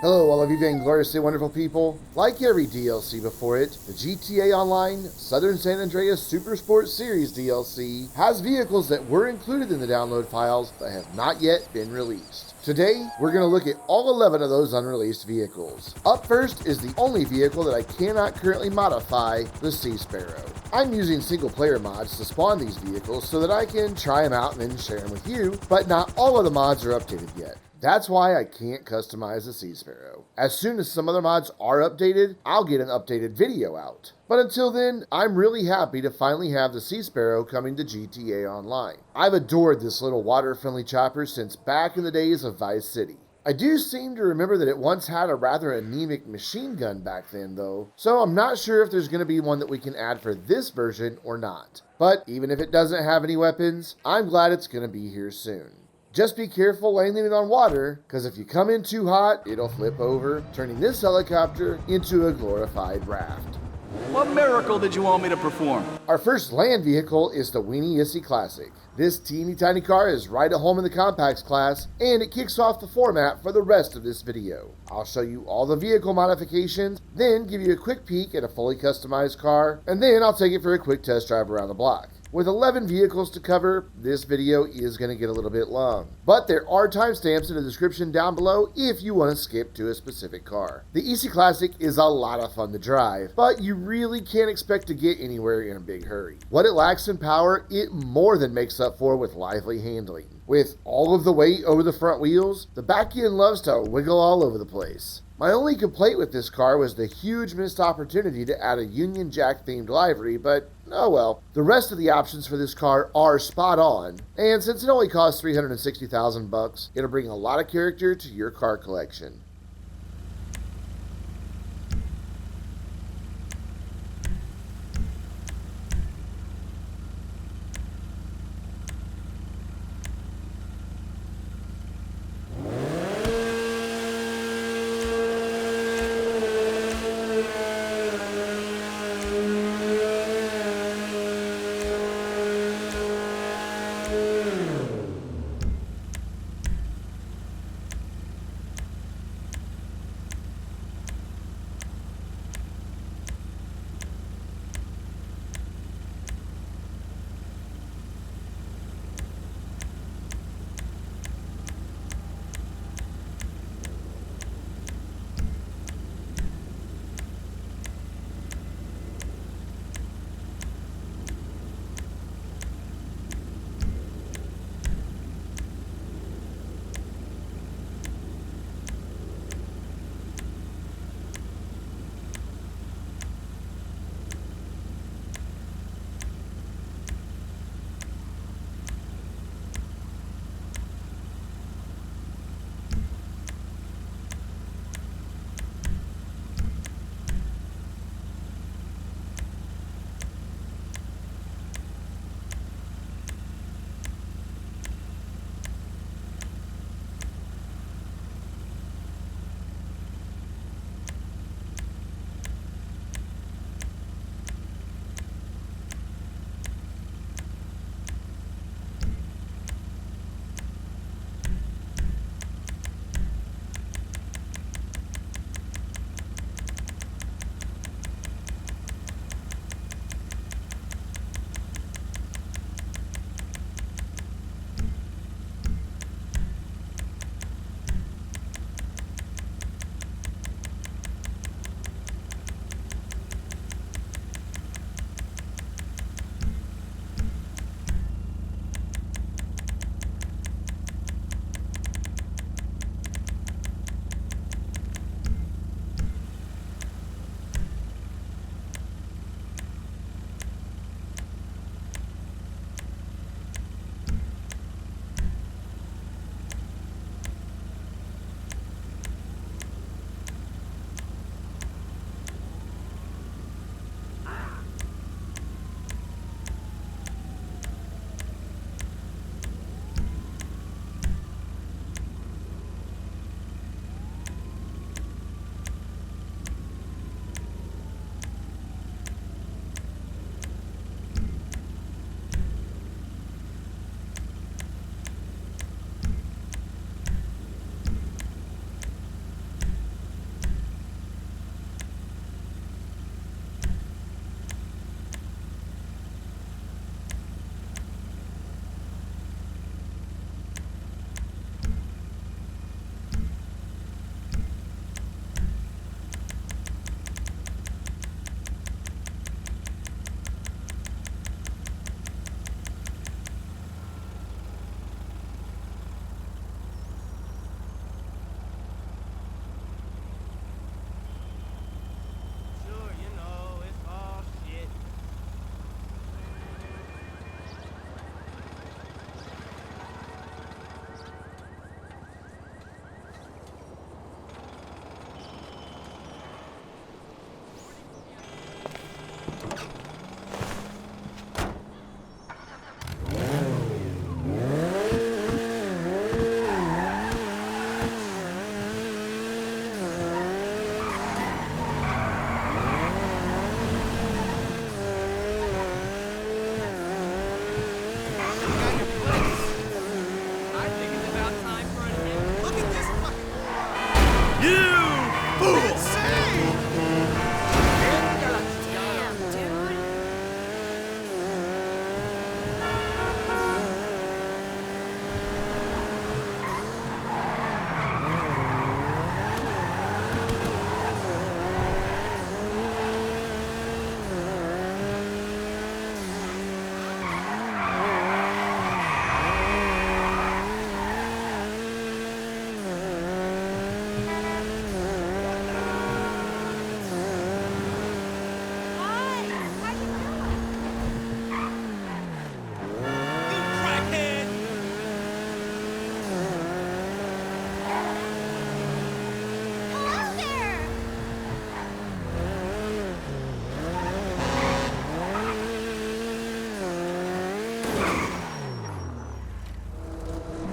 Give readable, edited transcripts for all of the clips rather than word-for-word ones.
Hello, all of you Vainglorious wonderful people. Like every DLC before it, the GTA Online Southern San Andreas Super Sport Series DLC has vehicles that were included in the download files but have not yet been released. Today, we're going to look at all 11 of those unreleased vehicles. Up first is the only vehicle that I cannot currently modify, the Sea Sparrow. I'm using single player mods to spawn these vehicles so that I can try them out and then share them with you, but not all of the mods are updated yet. That's why I can't customize the Sea Sparrow. As soon as some other mods are updated, I'll get an updated video out. But until then, I'm really happy to finally have the Sea Sparrow coming to GTA Online. I've adored this little water-friendly chopper since back in the days of Vice City. I do seem to remember that it once had a rather anemic machine gun back then though, so I'm not sure if there's going to be one that we can add for this version or not. But even if it doesn't have any weapons, I'm glad it's going to be here soon. Just be careful landing it on water, because if you come in too hot, it'll flip over, turning this helicopter into a glorified raft. What miracle did you want me to perform? Our first land vehicle is the Weeny Issi Classic. This teeny tiny car is right at home in the compacts class, and it kicks off the format for the rest of this video. I'll show you all the vehicle modifications, then give you a quick peek at a fully customized car, and then I'll take it for a quick test drive around the block. With 11 vehicles to cover, this video is going to get a little bit long. But there are timestamps in the description down below if you want to skip to a specific car. The Issi Classic is a lot of fun to drive, but you really can't expect to get anywhere in a big hurry. What it lacks in power, it more than makes up for with lively handling. With all of the weight over the front wheels, the back end loves to wiggle all over the place. My only complaint with this car was the huge missed opportunity to add a Union Jack themed livery, but oh well. The rest of the options for this car are spot on, and since it only costs $360,000, it'll bring a lot of character to your car collection.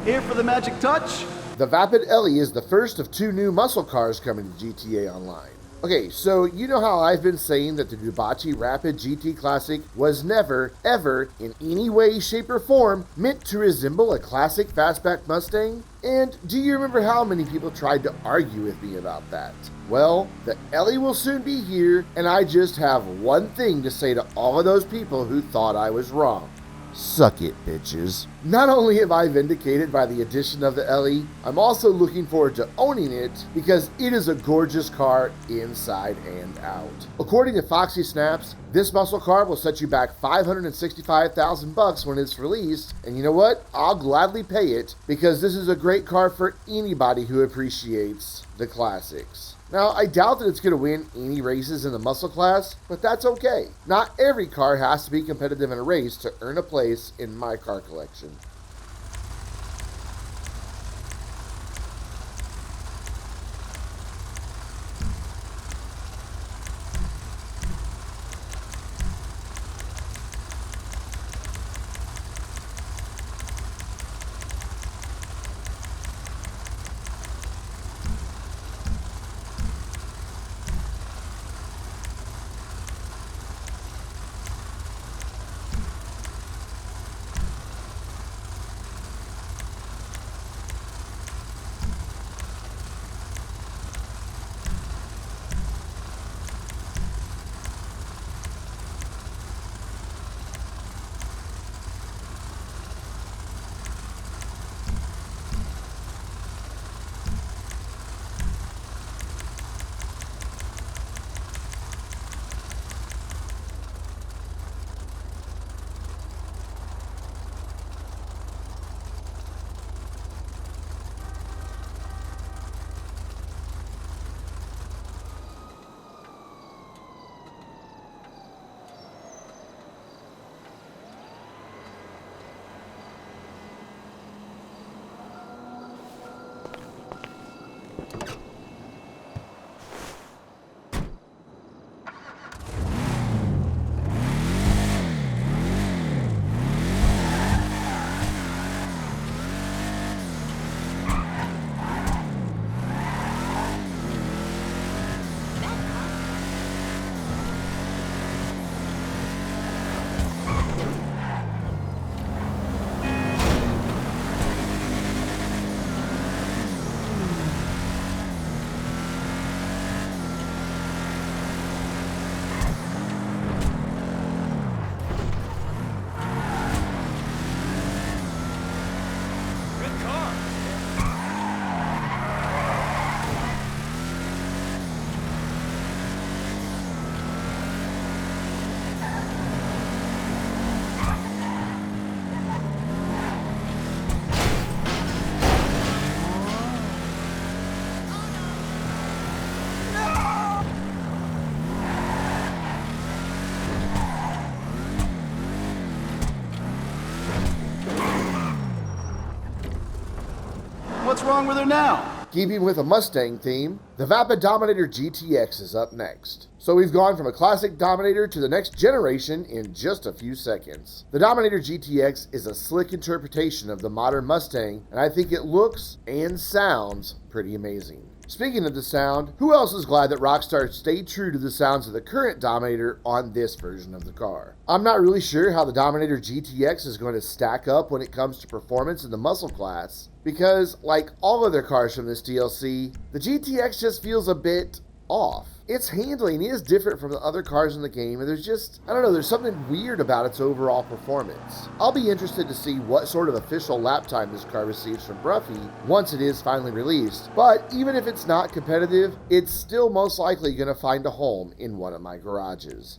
Here for the magic touch? The Vapid Ellie is the first of 2 new muscle cars coming to GTA Online. Okay, so you know how I've been saying that the Bugatti Rapid GT Classic was never, ever, in any way, shape, or form meant to resemble a classic fastback Mustang? And do you remember how many people tried to argue with me about that? Well, the Ellie will soon be here, and I just have one thing to say to all of those people who thought I was wrong. Suck it, bitches. Not only am I vindicated by the addition of the Ellie, I'm also looking forward to owning it because it is a gorgeous car inside and out. According to Foxy Snaps, this muscle car will set you back $565,000 when it's released, and you know what? I'll gladly pay it because this is a great car for anybody who appreciates the classics. Now, I doubt that it's going to win any races in the muscle class, but that's okay. Not every car has to be competitive in a race to earn a place in my car collection. What's wrong with her now? Keeping with a Mustang theme, the Vapid Dominator GTX is up next. So we've gone from a classic Dominator to the next generation in just a few seconds. The Dominator GTX is a slick interpretation of the modern Mustang, and I think it looks and sounds pretty amazing. Speaking of the sound, who else is glad that Rockstar stayed true to the sounds of the current Dominator on this version of the car? I'm not really sure how the Dominator GTX is going to stack up when it comes to performance in the muscle class, because like all other cars from this DLC, the GTX just feels a bit off. Its handling is different from the other cars in the game, and there's just, I don't know, there's something weird about its overall performance. I'll be interested to see what sort of official lap time this car receives from Bruffy once it is finally released, but even if it's not competitive, it's still most likely going to find a home in one of my garages.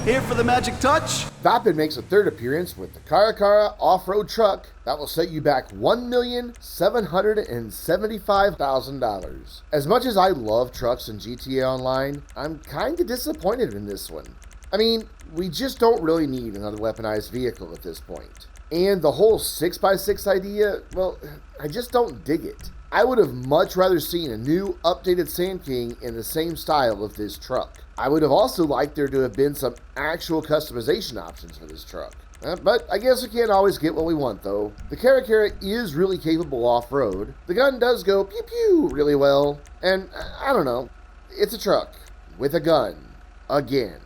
Here for the magic touch? Vapid makes a third appearance with the Caracara off-road truck that will set you back $1,775,000. As much as I love trucks in GTA Online, I'm kinda disappointed in this one. I mean, we just don't really need another weaponized vehicle at this point. And the whole 6x6 idea, well, I just don't dig it. I would have much rather seen a new, updated Sand King in the same style of this truck. I would have also liked there to have been some actual customization options for this truck. But I guess we can't always get what we want, though. The Caracara is really capable off-road. The gun does go pew-pew really well. And, I don't know, it's a truck with a gun. Again.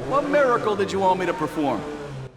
What miracle did you want me to perform?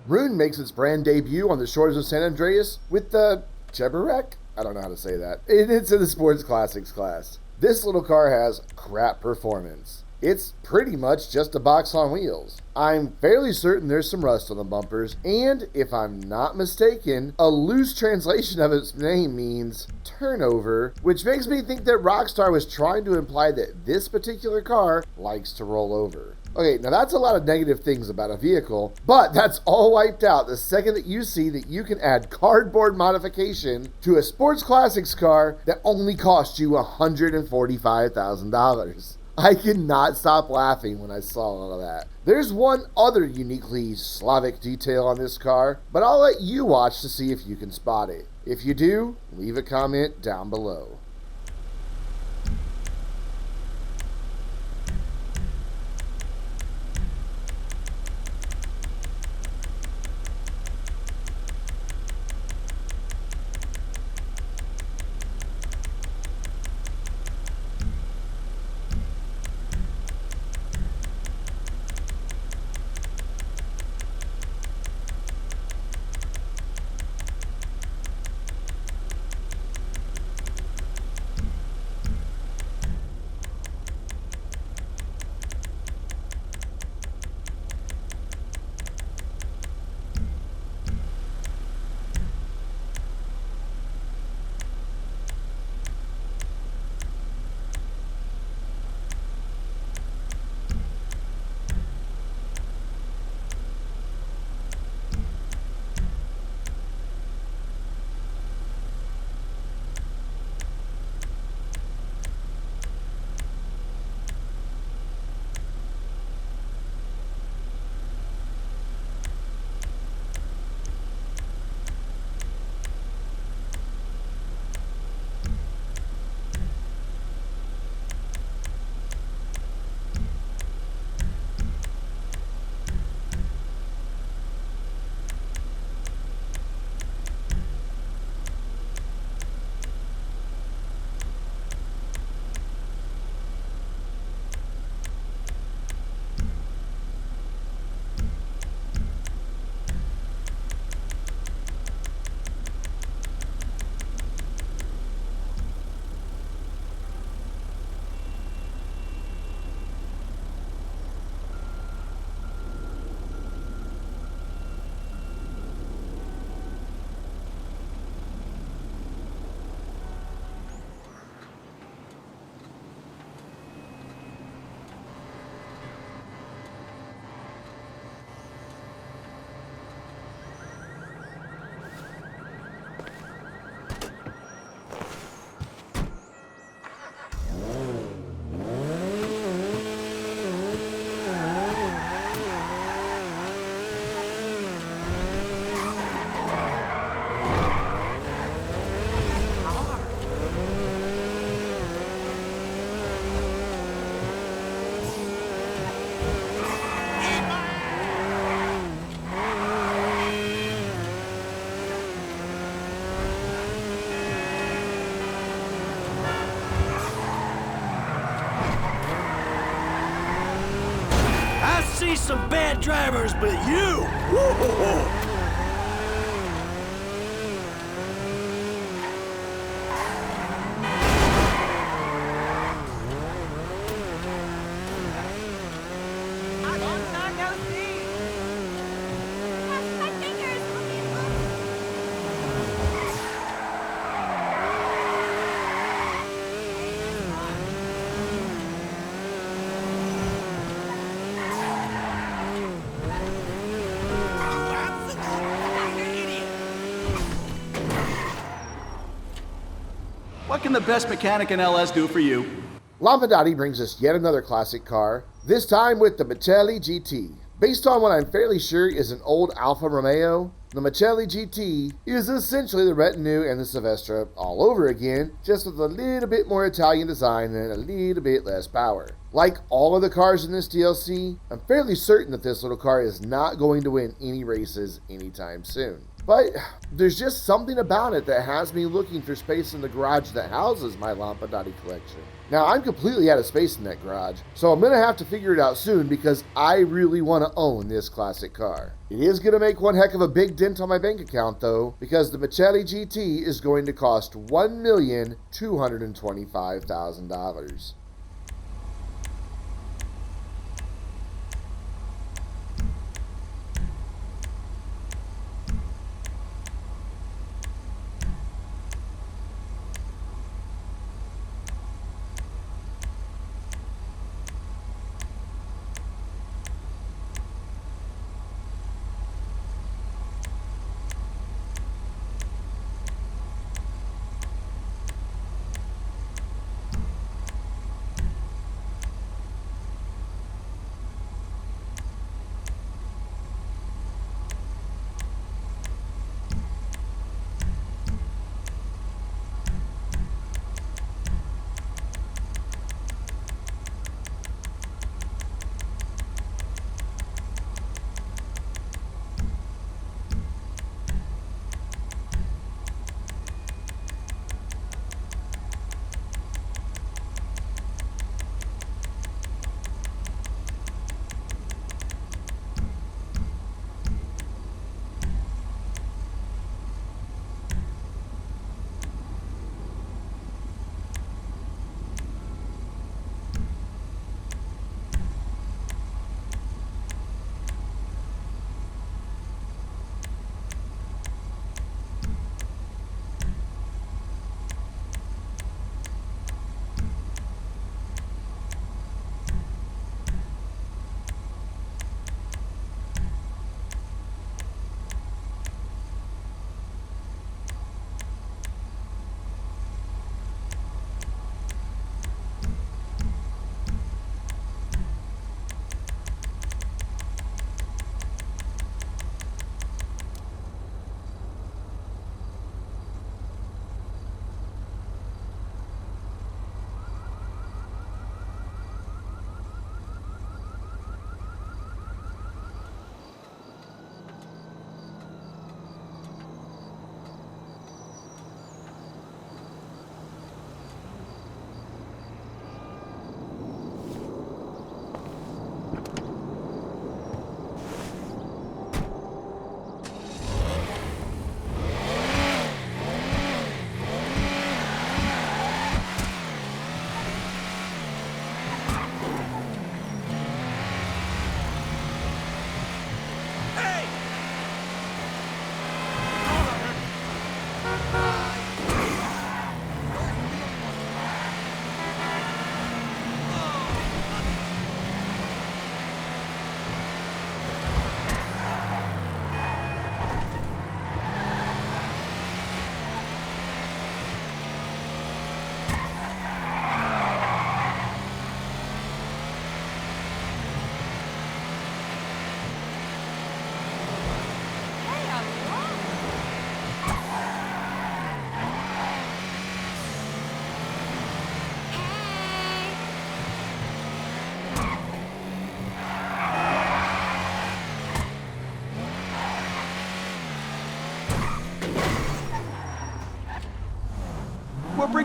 RUNE makes its brand debut on the shores of San Andreas with the Cheburek? I don't know how to say that. It's in the Sports Classics class. This little car has crap performance. It's pretty much just a box on wheels. I'm fairly certain there's some rust on the bumpers, and if I'm not mistaken, a loose translation of its name means turnover, which makes me think that Rockstar was trying to imply that this particular car likes to roll over. Okay, now that's a lot of negative things about a vehicle, but that's all wiped out the second that you see that you can add cardboard modification to a Sports Classics car that only cost you $145,000. I could not stop laughing when I saw all of that. There's one other uniquely Slavic detail on this car, but I'll let you watch to see if you can spot it. If you do, leave a comment down below. Some bad drivers, but you! Woo-hoo-hoo. What can the best mechanic in LS do for you? Lampadati brings us yet another classic car, this time with the Michelli GT. Based on what I'm fairly sure is an old Alfa Romeo, the Michelli GT is essentially the Retinue and the Silvestre all over again, just with a little bit more Italian design and a little bit less power. Like all of the cars in this DLC, I'm fairly certain that this little car is not going to win any races anytime soon. But there's just something about it that has me looking for space in the garage that houses my Lampadati collection. Now, I'm completely out of space in that garage, so I'm going to have to figure it out soon because I really want to own this classic car. It is going to make one heck of a big dent on my bank account though, because the Michelli GT is going to cost $1,225,000.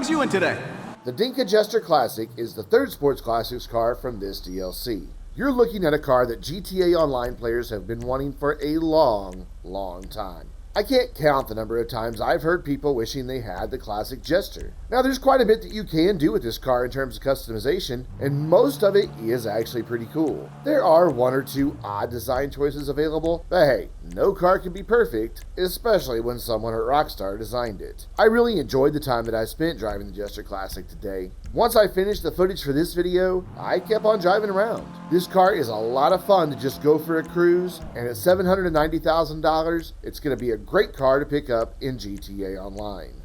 brings you in today? The Dinka Jester Classic is the third Sports Classics car from this DLC. You're looking at a car that GTA Online players have been wanting for a long time. I can't count the number of times I've heard people wishing they had the classic Jester. Now there's quite a bit that you can do with this car in terms of customization, and most of it is actually pretty cool. There are one or two odd design choices available, but hey, no car can be perfect, especially when someone at Rockstar designed it. I really enjoyed the time that I spent driving the Jester Classic today. Once I finished the footage for this video, I kept on driving around. This car is a lot of fun to just go for a cruise, and at $790,000, it's going to be a great car to pick up in GTA Online.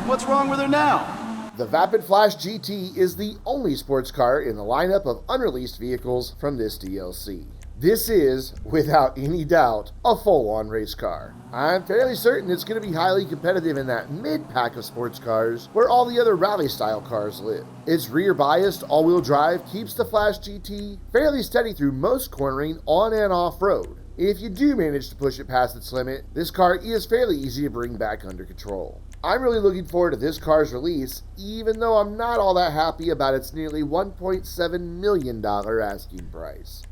What's wrong with her now? The Vapid Flash GT is the only sports car in the lineup of unreleased vehicles from this DLC. This is, without any doubt, a full-on race car. I'm fairly certain it's going to be highly competitive in that mid-pack of sports cars where all the other rally-style cars live. Its rear-biased all-wheel drive keeps the Flash GT fairly steady through most cornering on and off-road. If you do manage to push it past its limit, this car is fairly easy to bring back under control. I'm really looking forward to this car's release, even though I'm not all that happy about its nearly $1.7 million asking price.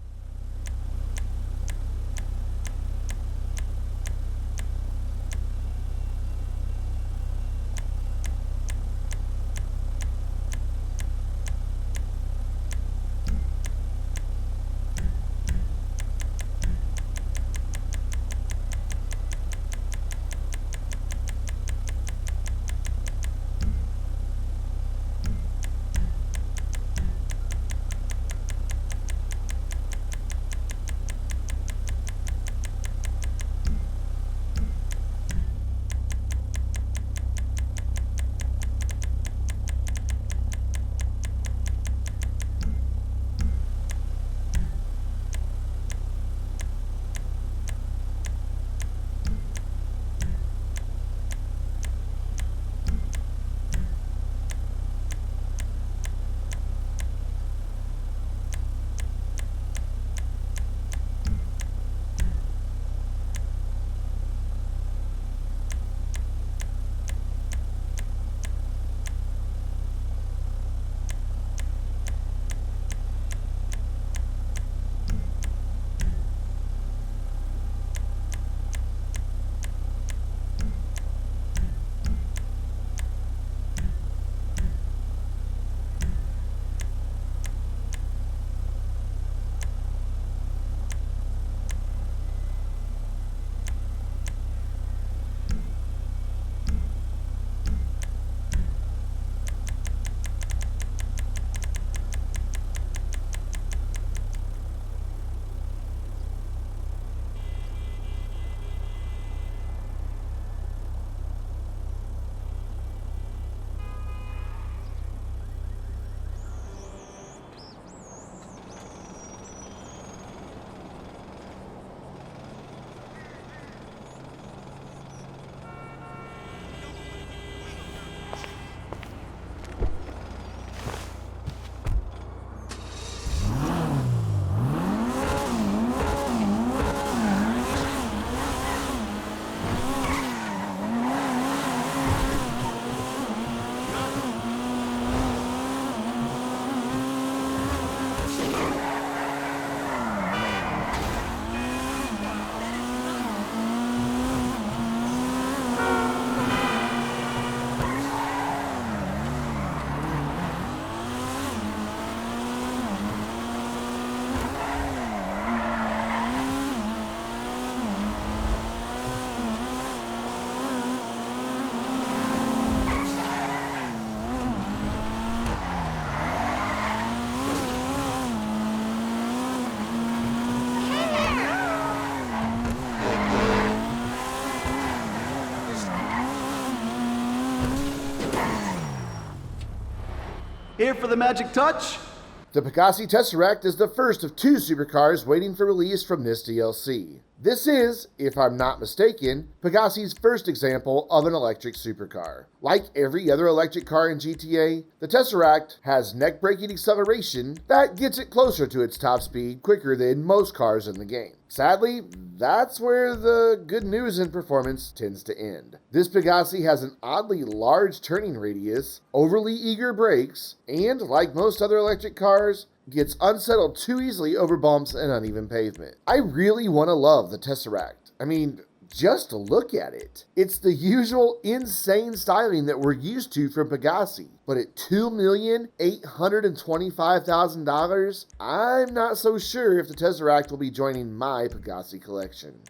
Here for the magic touch? The Pegassi Tezeract is the first of 2 supercars waiting for release from this DLC. This is, if I'm not mistaken, Pegassi's first example of an electric supercar. Like every other electric car in GTA, the Tezeract has neck-breaking acceleration that gets it closer to its top speed quicker than most cars in the game. Sadly, that's where the good news in performance tends to end. This Pegassi has an oddly large turning radius, overly eager brakes, and like most other electric cars, gets unsettled too easily over bumps and uneven pavement. I really want to love the Tezeract. I mean, just look at it. It's the usual insane styling that we're used to from Pegassi. But at $2,825,000, I'm not so sure if the Tezeract will be joining my Pegassi collection.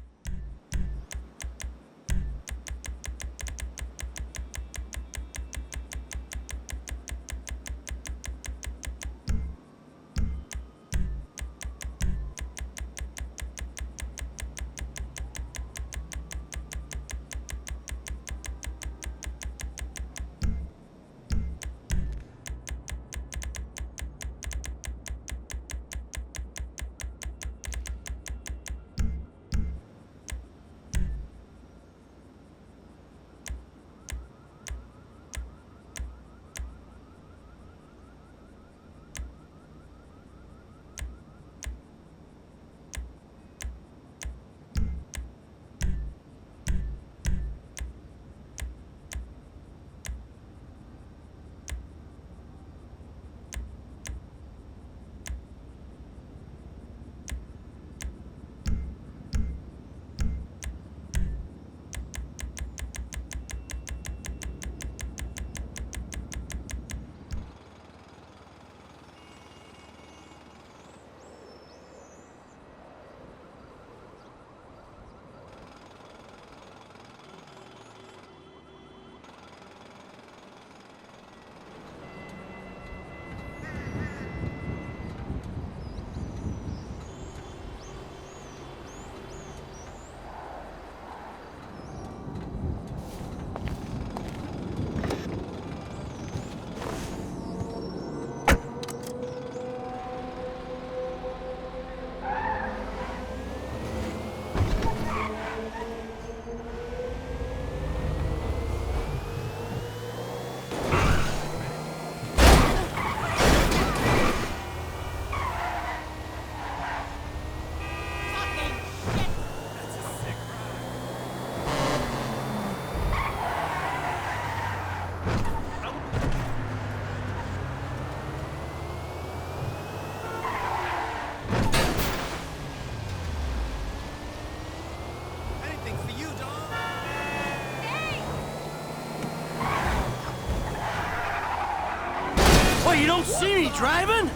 You don't see me driving?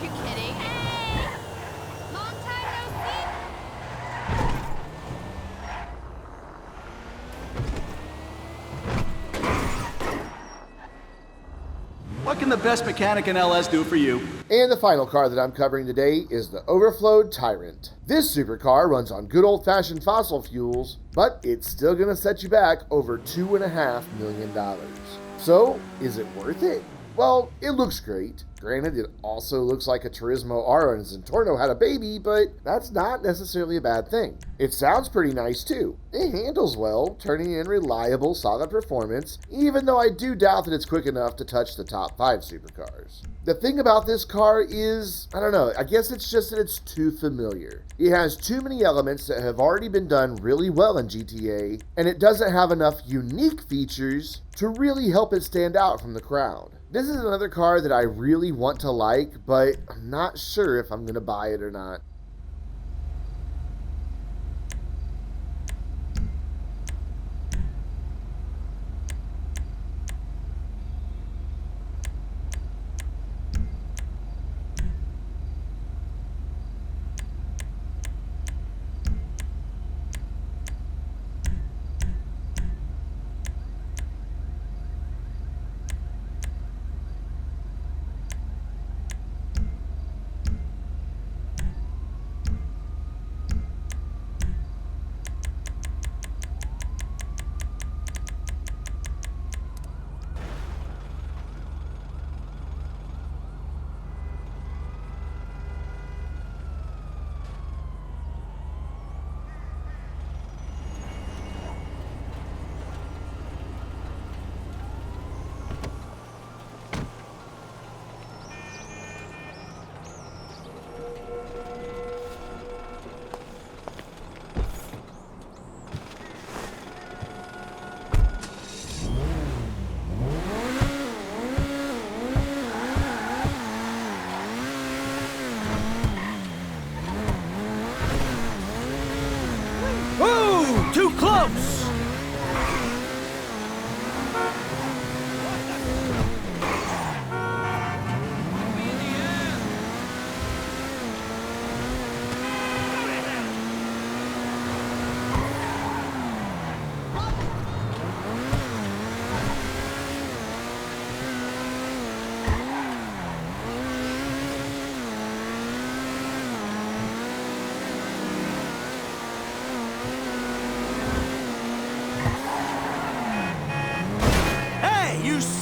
You kidding? Hey! Long time no see. What can the best mechanic in LS do for you? And the final car that I'm covering today is the Overflod Tyrant. This supercar runs on good old-fashioned fossil fuels, but it's still gonna set you back over $2.5 million. So, is it worth it? Well, it looks great. Granted, it also looks like a Turismo Aura and Zentorno had a baby, but that's not necessarily a bad thing. It sounds pretty nice too. It handles well, turning in reliable, solid performance, even though I do doubt that it's quick enough to touch the top 5 supercars. The thing about this car is, I don't know, I guess it's just that it's too familiar. It has too many elements that have already been done really well in GTA, and it doesn't have enough unique features to really help it stand out from the crowd. This is another car that I really want to like, but I'm not sure if I'm going to buy it or not.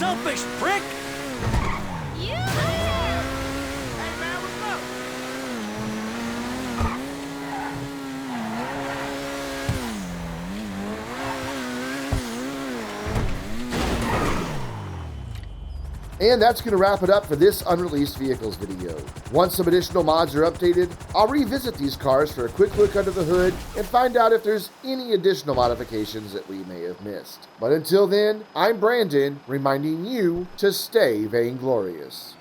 selfish prick! You! Hey, man, what's up? And that's going to wrap it up for this Unreleased Vehicles video. Once some additional mods are updated, I'll revisit these cars for a quick look under the hood and find out if there's any additional modifications that we may have missed. But until then, I'm Brandon, reminding you to stay vainglorious.